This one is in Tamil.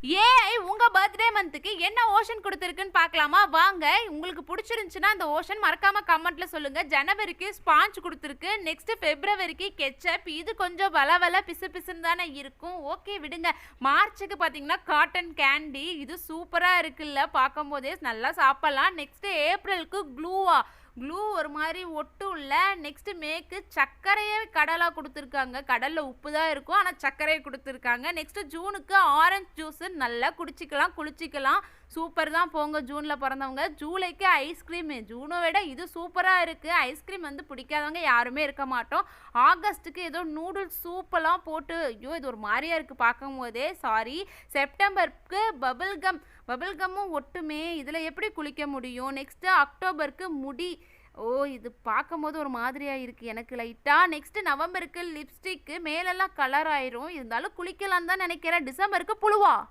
ஏஐ உங்க பர்த்டே மந்த்துக்கு என்ன ஓஷன் குடுத்துருக்குன்னு பார்க்கலாமா? வாங்க. உங்களுக்கு புடிச்சிருந்துச்சுன்னா, அந்த ஓஷன் மறக்காம கமெண்ட்ல சொல்லுங்க. ஜனவரிக்கு ஸ்பாஞ்ச் குடுத்துருக்கு. நெக்ஸ்ட் பிப்ரவரிக்கு கெட்சப். இது கொஞ்சம் வளவள பிசு பிசுன்னு தானே இருக்கும். ஓகே விடுங்க. மார்ச்சுக்கு பார்த்தீங்கன்னா, காட்டன் கேண்டி. இது சூப்பரா இருக்குல்ல பார்க்கும்போதே நல்லா சாப்பிடலாம். நெக்ஸ்ட் ஏப்ரலுக்கு க்ளூவா? க்ளூ ஒரு மாதிரி ஒட்டும்ல. நெக்ஸ்ட் மேக்கு சர்க்கரையே கடலா கொடுத்துருக்காங்க. கடலில் உப்பு தான் இருக்கும், ஆனால் சர்க்கரையை கொடுத்துருக்காங்க. நெக்ஸ்ட் ஜூனுக்கு ஆரஞ்சு ஜூஸ் நல்லா குடிச்சிக்கலாம், குளிச்சிக்கலாம். சூப்பர் தான் போங்க ஜூனில் பிறந்தவங்க. ஜூலைக்கு ஐஸ்கிரீமு. ஜூனை விட இது சூப்பராக இருக்குது. ஐஸ்கிரீம் வந்து பிடிக்காதவங்க யாருமே இருக்க மாட்டோம். ஆகஸ்ட்டுக்கு ஏதோ நூடுல்ஸ் சூப்பெல்லாம் போட்டு, ஐயோ இது ஒரு மாதிரியா இருக்குது பார்க்கும் போதே, சாரி. செப்டம்பருக்கு பபிள்கம்மும் ஒட்டுமே. இதில் எப்படி குளிக்க முடியும்? நெக்ஸ்ட்டு அக்டோபருக்கு முடி. ஓ இது பார்க்கும்போது ஒரு மாதிரியாக இருக்குது எனக்கு லைட்டாக. நெக்ஸ்ட்டு நவம்பருக்கு லிப்ஸ்டிக்கு. மேலெல்லாம் கலர் ஆயிரும். இருந்தாலும் குளிக்கலான்னு தான் நினைக்கிறேன். டிசம்பருக்கு புழுவா?